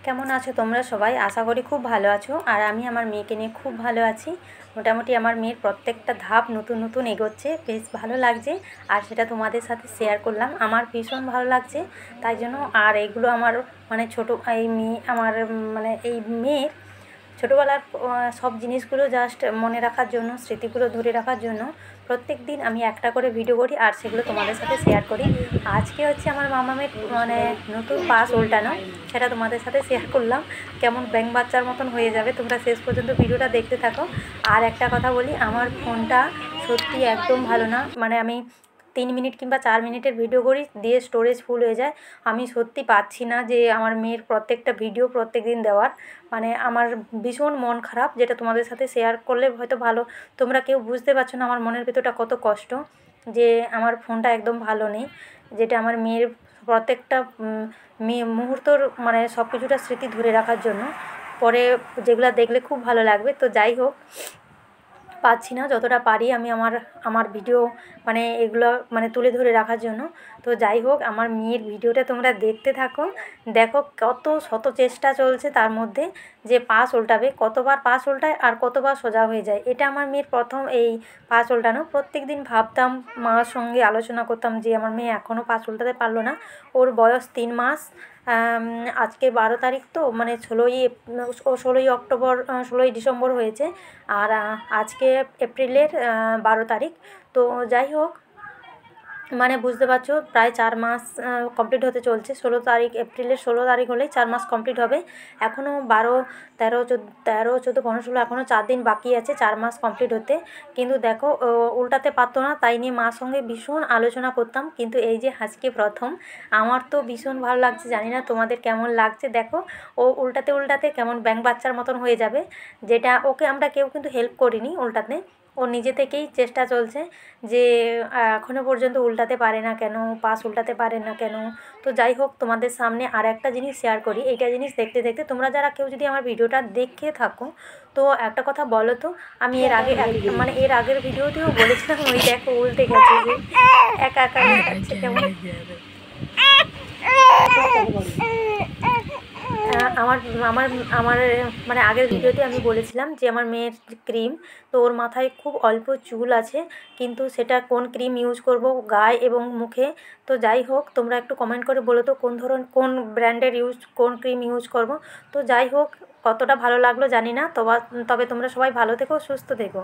কেমন আছো তোমরা সবাই? আশা করি খুব ভালো আছো। আর আমি আমার মেয়েকে নিয়ে খুব ভালো আছি। মোটামুটি আমার মেয়ের প্রত্যেকটা ধাপ নতুন নতুন এগোচ্ছে, বেশ ভালো লাগছে। আর সেটা তোমাদের সাথে শেয়ার করলাম, আমার ভীষণ ভালো লাগছে। তাই জন্য আর এগুলো আমার মানে ছোটো এই মেয়ে আমার মানে এই মেয়ের ছোটোবেলার সব জিনিসগুলো জাস্ট মনে রাখার জন্য, স্মৃতিগুলো ধরে রাখার জন্য প্রত্যেক দিন আমি একটা করে ভিডিও করি আর সেগুলো তোমাদের সাথে শেয়ার করি। আজকে হচ্ছে আমার মামামের মানে নতুন পাস উল্টানো, সেটা তোমাদের সাথে শেয়ার করলাম। কেমন ব্যাঙ বাচ্চার মতন হয়ে যাবে, তোমরা শেষ পর্যন্ত ভিডিওটা দেখতে থাকো। আর একটা কথা বলি, আমার ফোনটা সত্যি একদম ভালো না। মানে আমি 3 মিনিট কিংবা 4 মিনিটের ভিডিও করি, দিয়ে স্টোরেজ ফুল হয়ে যায়। আমি সত্যি পাচ্ছি না যে আমার মেয়ের প্রত্যেকটা ভিডিও প্রত্যেক দিন দেওয়ার। মানে আমার ভীষণ মন খারাপ, যেটা তোমাদের সাথে শেয়ার করলে হয়তো ভালো, তোমরা কেউ বুঝতে পারছো না আমার মনের ভেতরটা কত কষ্ট যে আমার ফোনটা একদম ভালো নেই। যেটা আমার মেয়ের প্রত্যেকটা মুহূর্তর মানে সব কিছুটা স্মৃতি ধরে রাখার জন্য, পরে যেগুলো দেখলে খুব ভালো লাগবে। তো যাই হোক, পাচ্ছি না, যতটা পারি আমি আমার আমার ভিডিও মানে এগুলো মানে তুলে ধরে রাখার জন্য। তো যাই হোক, আমার মেয়ের ভিডিওটা তোমরা দেখতে থাকো। দেখো কত শত চেষ্টা চলছে তার মধ্যে, যে পাশ উল্টাবে, কতবার পাশ উল্টায় আর কতবার সোজা হয়ে যায়। এটা আমার মেয়ের প্রথম এই পাশ উল্টানো। প্রত্যেক দিন ভাবতাম, মার সঙ্গে আলোচনা করতাম যে আমার মেয়ে এখনও পাশ উল্টাতে পারলো না। ওর বয়স 3 মাস। আজকে 12 তারিখ, তো মানে 16ই অক্টোবর 16ই ডিসেম্বর হয়েছে। আর আজকে এপ্রিলের 12 তারিখ। তো যাই হোক, মানে বুঝতে পারছো, প্রায় 4 মাস কমপ্লিট হতে চলছে। 16 তারিখ, এপ্রিলের 16 তারিখ হলেই 4 মাস কমপ্লিট হবে। এখনও 12, 13, 14, 15, 16, এখনও 4 দিন বাকি আছে 4 মাস কমপ্লিট হতে। কিন্তু দেখো, উল্টাতে পারতো না, তাই নিয়ে মার সঙ্গে ভীষণ আলোচনা করতাম। কিন্তু এই যে আজকে প্রথম, আমার তো ভীষণ ভালো লাগছে, জানি না তোমাদের কেমন লাগছে। দেখো, ও উল্টাতে উল্টাতে কেমন ব্যাঙ বাচ্চার মতন হয়ে যাবে, যেটা ওকে আমরা কেউ কিন্তু হেল্প করিনি উল্টাতে। ও নিজে থেকেই চেষ্টা চলছে যে এখনও পর্যন্ত উল্টাতে পারে না কেন, পাশ উল্টাতে পারে না কেন। তো যাই হোক, তোমাদের সামনে আর একটা জিনিস শেয়ার করি। এইটা জিনিস দেখতে দেখতে তোমরা যারা কেউ যদি আমার ভিডিওটা দেখে থাকো, তো একটা কথা বলো তো। আমি এর আগে মানে এর আগের ভিডিওতেও বলেছিলাম, ওই দেখো উল্টে গেছে, যে একা একা হয়ে যাচ্ছে কেমন। আমার আমার আমার মানে আগের ভিডিওতে আমি বলেছিলাম যে আমার মেয়ের ক্রিম, তো ওর মাথায় খুব অল্প চুল আছে, কিন্তু সেটা কোন ক্রিম ইউজ করব গায়ে এবং মুখে। তো যাই হোক, তোমরা একটু কমেন্ট করে বলো তো কোন ব্র্যান্ডের কোন ক্রিম ইউজ করব। তো যাই হোক, কতটা ভালো লাগলো জানি না। তবে তোমরা সবাই ভালো থেকো, সুস্থ থেকো।